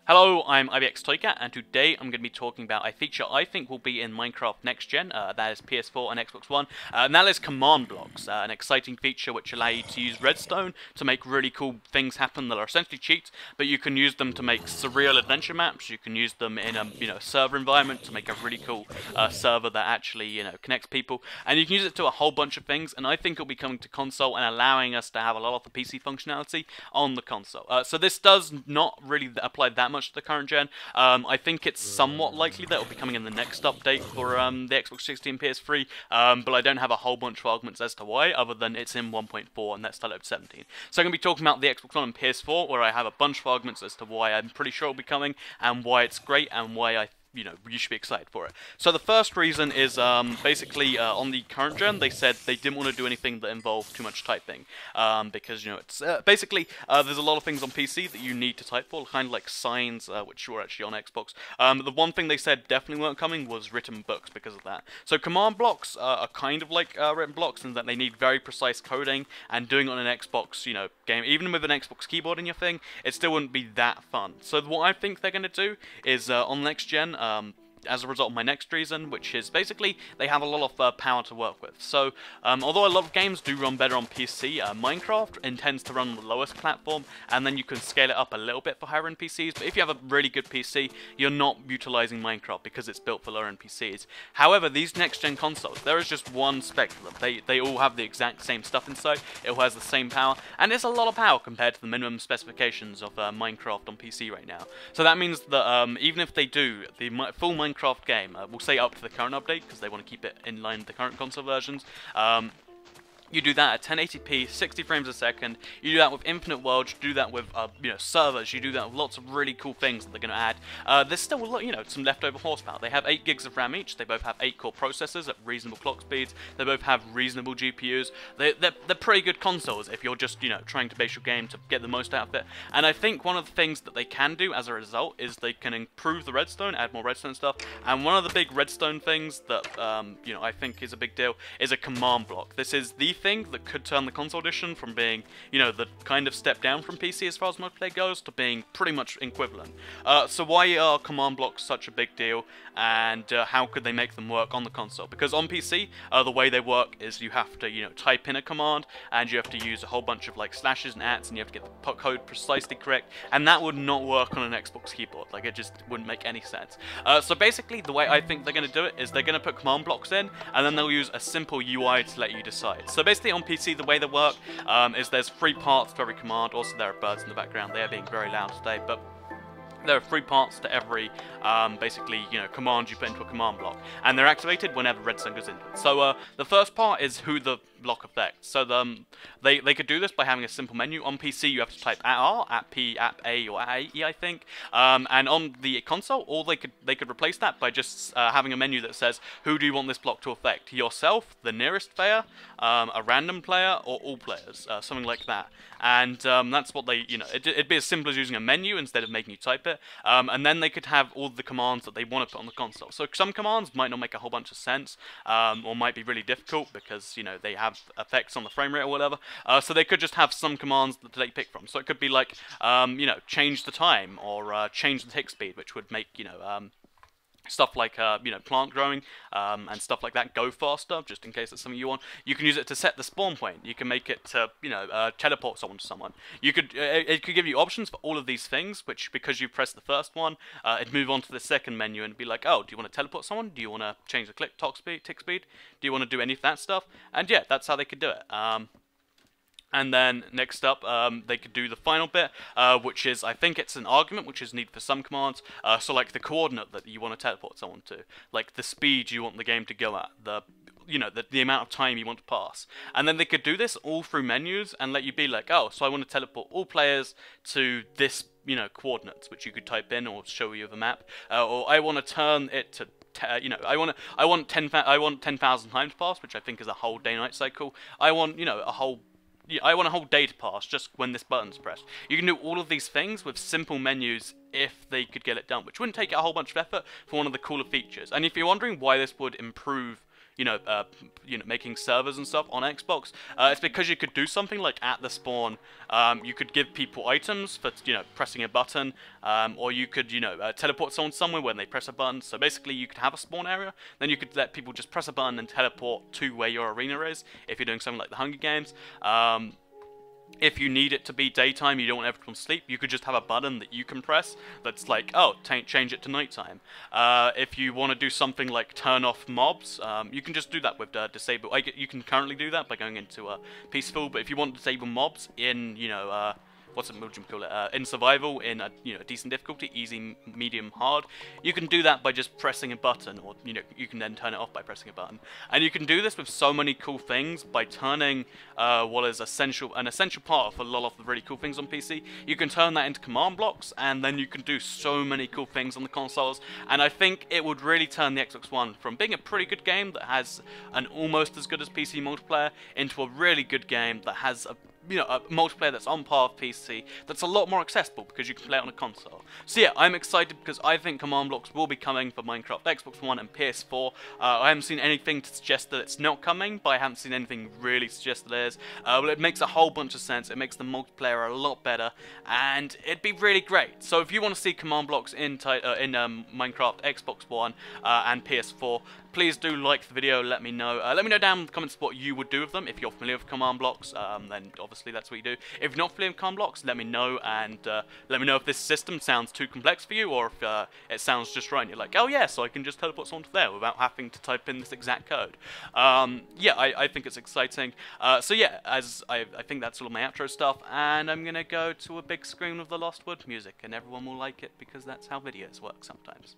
Hello, I'm IBXToyCat, and today I'm going to be talking about a feature I think will be in Minecraft Next Gen, that is PS4 and Xbox One, and that is command blocks, an exciting feature which allow you to use redstone to make really cool things happen that are essentially cheats, but you can use them to make surreal adventure maps, you can use them in a server environment to make a really cool server that actually connects people, and you can use it to a whole bunch of things, and I think it'll be coming to console and allowing us to have a lot of the PC functionality on the console. So this does not really apply that much to the current gen. I think it's somewhat likely that it'll be coming in the next update for the Xbox 60 and PS3, but I don't have a whole bunch of arguments as to why, other than it's in 1.4 and that's Untitled 17. So I'm going to be talking about the Xbox One and PS4, where I have a bunch of arguments as to why I'm pretty sure it'll be coming, and why it's great, and why you should be excited for it. So the first reason is basically on the current gen, they said they didn't want to do anything that involved too much typing, because it's basically there's a lot of things on PC that you need to type for, kind of like signs, which were actually on Xbox. The one thing they said definitely weren't coming was written books because of that. So command blocks are kind of like written blocks in that they need very precise coding, and doing it on an Xbox game, even with an Xbox keyboard in your thing, it still wouldn't be that fun. So what I think they're going to do is on next gen, as a result of my next reason, which is basically they have a lot of power to work with. So although a lot of games do run better on PC, Minecraft intends to run on the lowest platform, and then you can scale it up a little bit for higher end PCs, but if you have a really good PC, you're not utilizing Minecraft because it's built for lower end PCs. However, these next gen consoles, there is just one spec for them. They all have the exact same stuff inside, it all has the same power, and it's a lot of power compared to the minimum specifications of Minecraft on PC right now. So that means that even if they do the full Minecraft game, we'll say up to the current update because they want to keep it in line with the current console versions, you do that at 1080p, 60 frames a second, you do that with infinite worlds, you do that with servers, you do that with lots of really cool things that they're going to add. There's still some leftover horsepower. They have 8 gigs of RAM each, they both have 8 core processors at reasonable clock speeds, they both have reasonable GPUs, they're pretty good consoles if you're just trying to base your game to get the most out of it. And I think one of the things that they can do as a result is they can improve the redstone, add more redstone stuff, and one of the big redstone things that I think is a big deal is a command block. This is the thing that could turn the console edition from being, the kind of step down from PC as far as multiplayer goes, to being pretty much equivalent. So why are command blocks such a big deal, and how could they make them work on the console? Because on PC, the way they work is you have to, type in a command, and you have to use a whole bunch of slashes and ats, and you have to get the code precisely correct, and that would not work on an Xbox keyboard. It just wouldn't make any sense. So basically, the way I think they're going to do it is they're going to put command blocks in, and then they'll use a simple UI to let you decide. So basically on PC, the way they work is there's 3 parts to every command. Also, there are birds in the background. They are being very loud today, but there are 3 parts to every, command you put into a command block, and they're activated whenever redstone goes into it. So the first part is who the block affects. So they could do this by having a simple menu. On PC, you have to type @R, @P, @A, or @E, I think. And on the console, or they could replace that by just having a menu that says, who do you want this block to affect? Yourself, the nearest player, a random player, or all players, something like that. And that's what they, it'd be as simple as using a menu instead of making you type it. And then they could have all the commands that they want to put on the console. So some commands might not make a whole bunch of sense, or might be really difficult because, they have effects on the frame rate or whatever. So they could just have some commands that they pick from. So it could be like, change the time, or change the tick speed, which would make, stuff like, plant growing, and stuff like that go faster, just in case that's something you want. You can use it to set the spawn point. You can make it to, teleport someone to someone. It could give you options for all of these things, which, because you press the first one, it'd move on to the second menu and be like, oh, do you want to teleport someone? Do you want to change the tick speed? Do you want to do any of that stuff? And yeah, that's how they could do it. And then next up, they could do the final bit, which is, I think it's an argument, which is needed for some commands. So like the coordinate that you want to teleport someone to, like the speed you want the game to go at, the amount of time you want to pass. And then they could do this all through menus and let you be like, oh, so I want to teleport all players to this, coordinates, which you could type in or show you the map, or I want to turn it to I want 10,000 times pass, which I think is a whole day-night cycle. I want I want a whole day to pass just when this button's pressed. You can do all of these things with simple menus if they could get it done, which wouldn't take a whole bunch of effort for one of the cooler features. And if you're wondering why this would improve making servers and stuff on Xbox. It's because you could do something like at the spawn, you could give people items for pressing a button, or you could teleport someone somewhere when they press a button. So basically, you could have a spawn area, then you could let people just press a button and teleport to where your arena is. If you're doing something like the Hunger Games. If you need it to be daytime, you don't want everyone to sleep, you could just have a button that you can press that's like, oh, change it to nighttime. If you want to do something like turn off mobs, you can just do that with disable. You can currently do that by going into peaceful, but if you want to disable mobs in, what would you call it? In survival, in a decent difficulty, easy, medium, hard, you can do that by just pressing a button, or you can then turn it off by pressing a button. And you can do this with so many cool things by turning what is an essential part of a lot of the really cool things on PC. You can turn that into command blocks, and then you can do so many cool things on the consoles. And I think it would really turn the Xbox One from being a pretty good game that has an almost as good as PC multiplayer into a really good game that has a multiplayer that's on par with PC, that's a lot more accessible because you can play it on a console. So yeah, I'm excited because I think command blocks will be coming for Minecraft Xbox One and PS4. I haven't seen anything to suggest that it's not coming, but I haven't seen anything really suggest that it is. Well, it makes a whole bunch of sense. It makes the multiplayer a lot better, and it'd be really great. So if you want to see command blocks in Minecraft Xbox One and PS4, please do like the video, let me know. Let me know down in the comments what you would do with them. If you're familiar with command blocks, then obviously that's what you do. If you're not familiar with command blocks, let me know, and let me know if this system sounds too complex for you, or if it sounds just right and you're like, oh yeah, so I can just teleport someone to there without having to type in this exact code. Yeah, I think it's exciting. So yeah, as I think that's all my outro stuff, and I'm gonna go to a big screen with the Lost Wood music, and everyone will like it because that's how videos work sometimes.